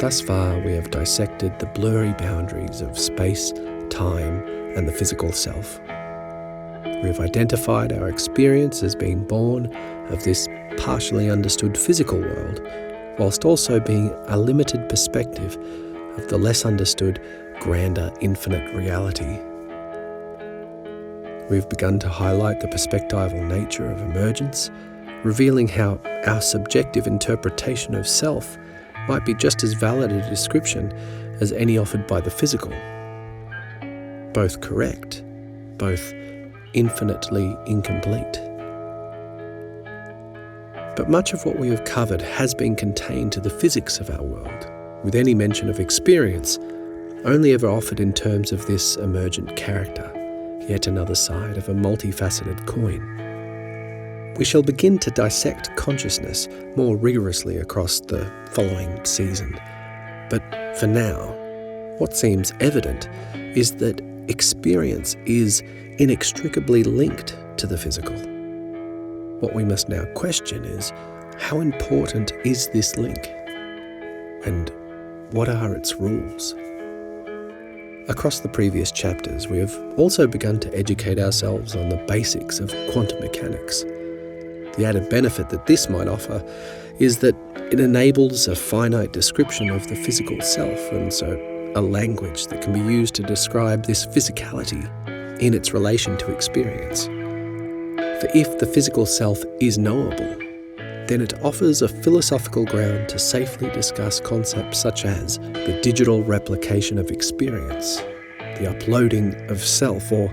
Thus far, we have dissected the blurry boundaries of space, time, and the physical self. We have identified our experience as being born of this partially understood physical world, whilst also being a limited perspective of the less understood, grander, infinite reality. We've begun to highlight the perspectival nature of emergence, revealing how our subjective interpretation of self might be just as valid a description as any offered by the physical. Both correct, both infinitely incomplete. But much of what we have covered has been contained to the physics of our world, with any mention of experience only ever offered in terms of this emergent character, yet another side of a multifaceted coin. We shall begin to dissect consciousness more rigorously across the following season. But for now, what seems evident is that experience is inextricably linked to the physical. What we must now question is, how important is this link? And what are its rules? Across the previous chapters, we have also begun to educate ourselves on the basics of quantum mechanics. The added benefit that this might offer is that it enables a finite description of the physical self, and so a language that can be used to describe this physicality in its relation to experience. For if the physical self is knowable, then it offers a philosophical ground to safely discuss concepts such as the digital replication of experience, the uploading of self, or,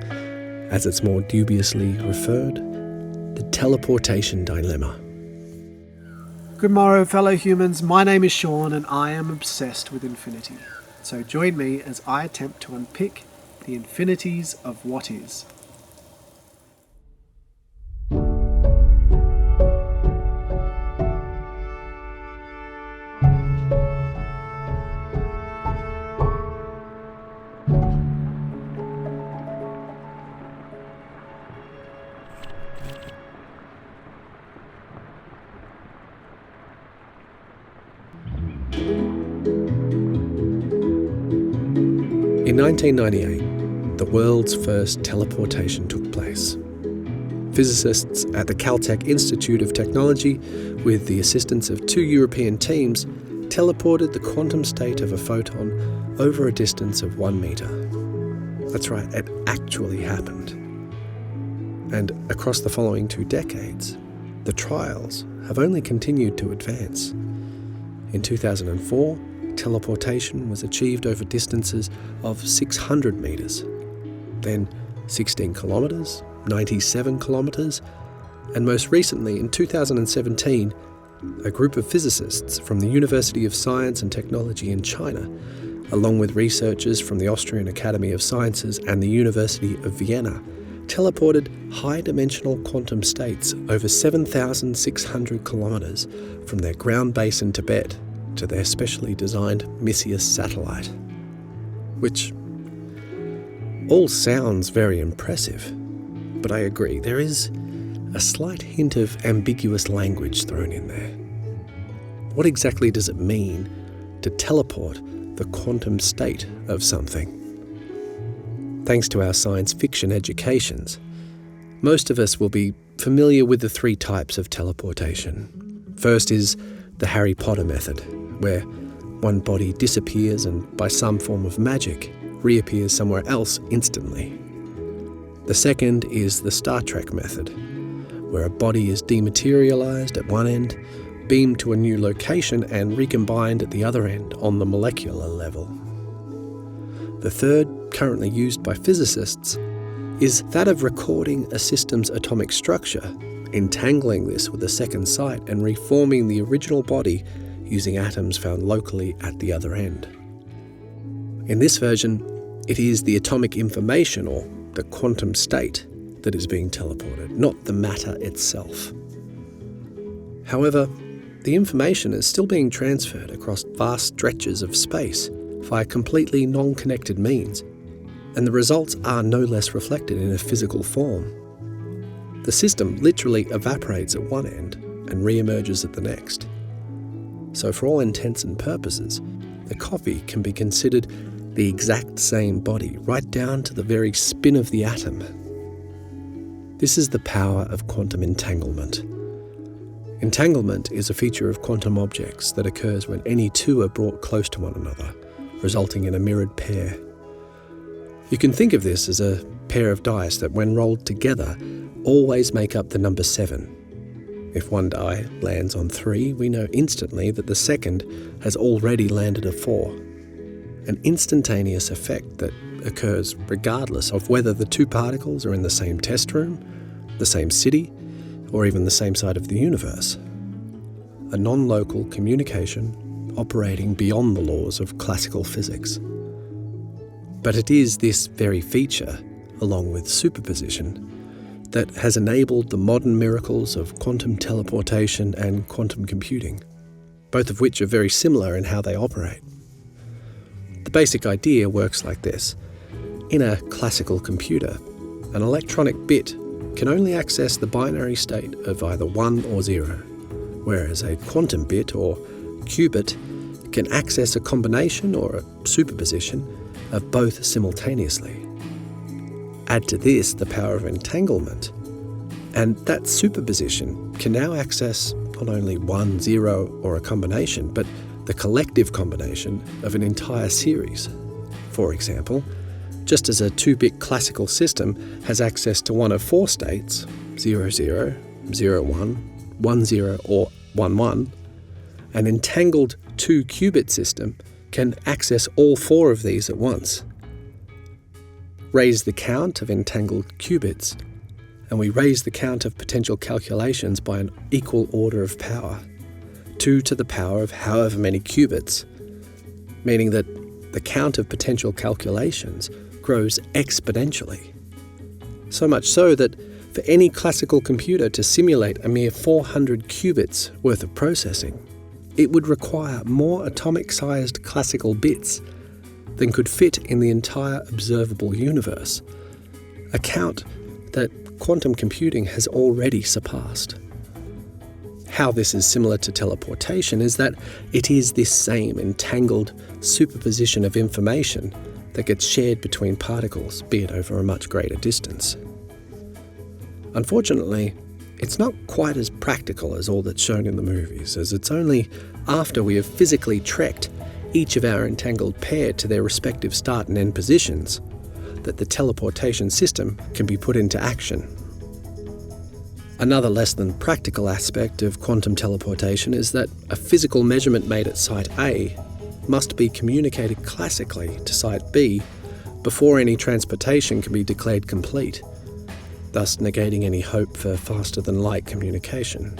as it's more dubiously referred, the teleportation dilemma. Good morrow, fellow humans. My name is Sean and I am obsessed with infinity. So join me as I attempt to unpick the infinities of what is. In 1998, the world's first teleportation took place. Physicists at the Caltech Institute of Technology, with the assistance of 2 European teams, teleported the quantum state of a photon over a distance of 1 metre. That's right, it actually happened. And across the following 2 decades, the trials have only continued to advance. In 2004, teleportation was achieved over distances of 600 metres, then 16 kilometres, 97 kilometres, and most recently in 2017, a group of physicists from the University of Science and Technology in China, along with researchers from the Austrian Academy of Sciences and the University of Vienna, teleported high-dimensional quantum states over 7,600 kilometres from their ground base in Tibet to their specially designed Messius satellite. Which all sounds very impressive, but I agree, there is a slight hint of ambiguous language thrown in there. What exactly does it mean to teleport the quantum state of something? Thanks to our science fiction educations, most of us will be familiar with the 3 types of teleportation. First is the Harry Potter method, where one body disappears and by some form of magic reappears somewhere else instantly. The second is the Star Trek method, where a body is dematerialized at one end, beamed to a new location and recombined at the other end on the molecular level. The third, currently used by physicists, is that of recording a system's atomic structure, entangling this with a second site and reforming the original body using atoms found locally at the other end. In this version, it is the atomic information, or the quantum state, that is being teleported, not the matter itself. However, the information is still being transferred across vast stretches of space via completely non-connected means, and the results are no less reflected in a physical form. The system literally evaporates at one end and re-emerges at the next. So for all intents and purposes, the coffee can be considered the exact same body, right down to the very spin of the atom. This is the power of quantum entanglement. Entanglement is a feature of quantum objects that occurs when any two are brought close to one another, resulting in a mirrored pair. You can think of this as a pair of dice that, when rolled together, always make up the number 7. If one die lands on 3, we know instantly that the second has already landed a 4. An instantaneous effect that occurs regardless of whether the two particles are in the same test room, the same city, or even the same side of the universe. A non-local communication operating beyond the laws of classical physics. But it is this very feature, along with superposition, that has enabled the modern miracles of quantum teleportation and quantum computing, both of which are very similar in how they operate. The basic idea works like this. In a classical computer, an electronic bit can only access the binary state of either 1 or 0, whereas a quantum bit, or qubit, can access a combination or a superposition of both simultaneously. Add to this the power of entanglement, and that superposition can now access not only 1, 0, or a combination, but the collective combination of an entire series. For example, just as a 2-bit classical system has access to one of 4 states, 0, 0, 0, 1, 1, 0, or 1, 1, an entangled 2-qubit system can access all 4 of these at once. Raise the count of entangled qubits, and we raise the count of potential calculations by an equal order of power, 2 to the power of however many qubits, meaning that the count of potential calculations grows exponentially. So much so that for any classical computer to simulate a mere 400 qubits worth of processing, it would require more atomic-sized classical bits than could fit in the entire observable universe, a count that quantum computing has already surpassed. How this is similar to teleportation is that it is this same entangled superposition of information that gets shared between particles, be it over a much greater distance. Unfortunately, it's not quite as practical as all that's shown in the movies, as it's only after we have physically trekked each of our entangled pair to their respective start and end positions that the teleportation system can be put into action. Another less than practical aspect of quantum teleportation is that a physical measurement made at Site A must be communicated classically to Site B before any transportation can be declared complete, thus negating any hope for faster-than-light communication.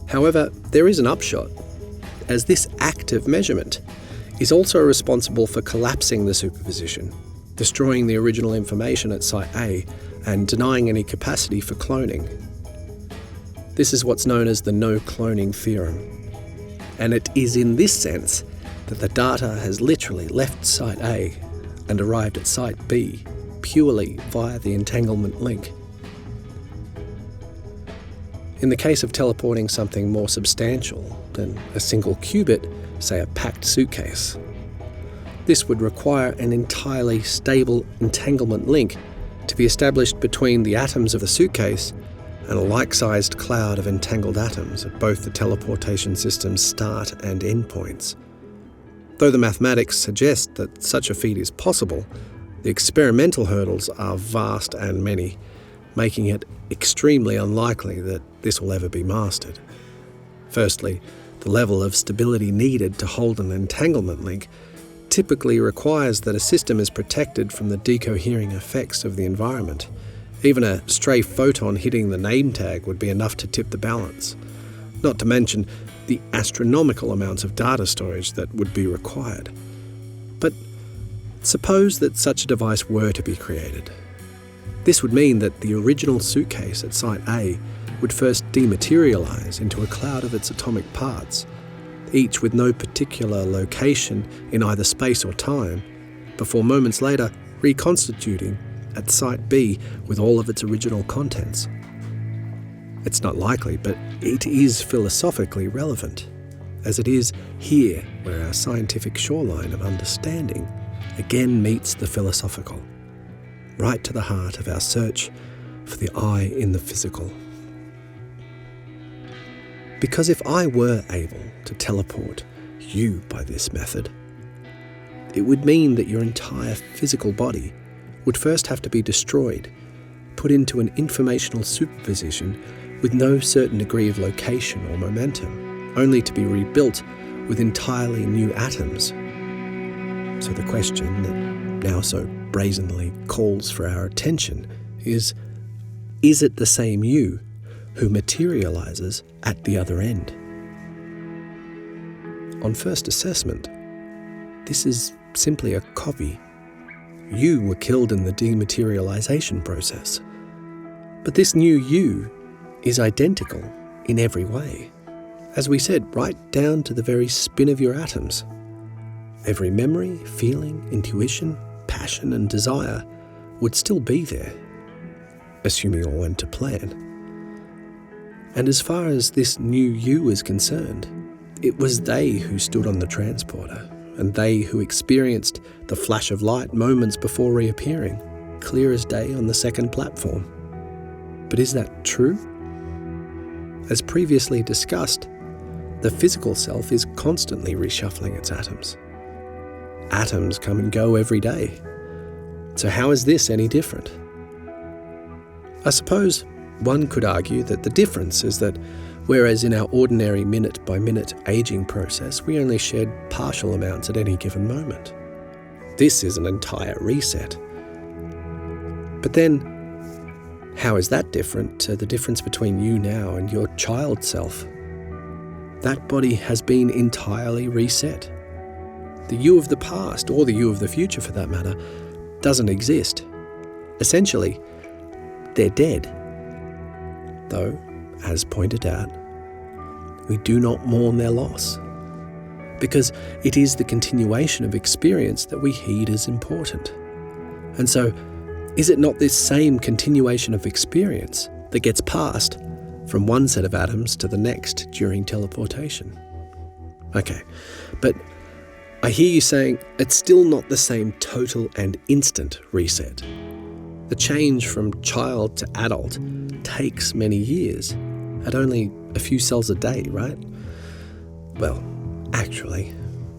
However, there is an upshot, as this act of measurement is also responsible for collapsing the superposition, destroying the original information at Site A and denying any capacity for cloning. This is what's known as the no-cloning theorem, and it is in this sense that the data has literally left Site A and arrived at Site B purely via the entanglement link. In the case of teleporting something more substantial than a single qubit, say a packed suitcase, this would require an entirely stable entanglement link to be established between the atoms of the suitcase and a like-sized cloud of entangled atoms at both the teleportation system's start and end points. Though the mathematics suggest that such a feat is possible, the experimental hurdles are vast and many, making it extremely unlikely that this will ever be mastered. Firstly, the level of stability needed to hold an entanglement link typically requires that a system is protected from the decohering effects of the environment. Even a stray photon hitting the name tag would be enough to tip the balance, not to mention the astronomical amounts of data storage that would be required. But suppose that such a device were to be created. This would mean that the original suitcase at Site A would first dematerialize into a cloud of its atomic parts, each with no particular location in either space or time, before moments later reconstituting at Site B with all of its original contents. It's not likely, but it is philosophically relevant, as it is here where our scientific shoreline of understanding again meets the philosophical, right to the heart of our search for the I in the physical. Because if I were able to teleport you by this method, it would mean that your entire physical body would first have to be destroyed, put into an informational superposition with no certain degree of location or momentum, only to be rebuilt with entirely new atoms. So the question that now so brazenly calls for our attention is it the same you who materializes at the other end? On first assessment, this is simply a copy. You were killed in the dematerialization process. But this new you is identical in every way. As we said, right down to the very spin of your atoms. Every memory, feeling, intuition, passion and desire would still be there, assuming all went to plan. And as far as this new you is concerned, it was they who stood on the transporter, and they who experienced the flash of light moments before reappearing, clear as day on the second platform. But is that true? As previously discussed, the physical self is constantly reshuffling its atoms. Atoms come and go every day. So how is this any different? I suppose one could argue that the difference is that whereas in our ordinary minute-by-minute aging process we only shed partial amounts at any given moment, this is an entire reset. But then, how is that different to the difference between you now and your child self? That body has been entirely reset. The you of the past, or the you of the future for that matter, doesn't exist. Essentially, they're dead. Though, as pointed out, we do not mourn their loss, because it is the continuation of experience that we heed as important. And so, is it not this same continuation of experience that gets passed from one set of atoms to the next during teleportation? Okay, but I hear you saying it's still not the same total and instant reset. The change from child to adult takes many years, at only a few cells a day, right? Well, actually,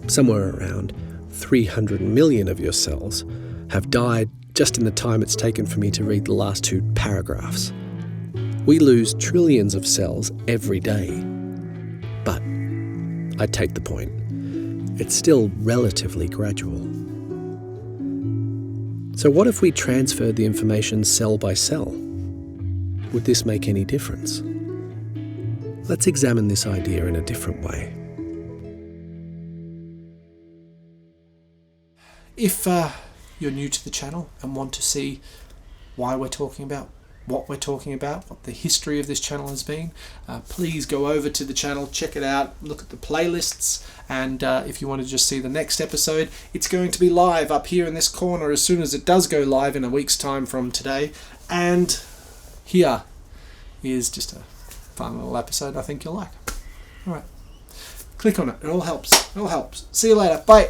somewhere around 300 million of your cells have died just in the time it's taken for me to read the last 2 paragraphs. We lose trillions of cells every day. But I take the point. It's still relatively gradual. So what if we transferred the information cell by cell? Would this make any difference? Let's examine this idea in a different way. If you're new to the channel and want to see why we're talking about what we're talking about, what the history of this channel has been, please go over to the channel, check it out, look at the playlists, and if you want to just see the next episode, it's going to be live up here in this corner as soon as it does go live in a week's time from today. And here is just a fun little episode I think you'll like. Alright, click on it, it all helps. See you later, bye!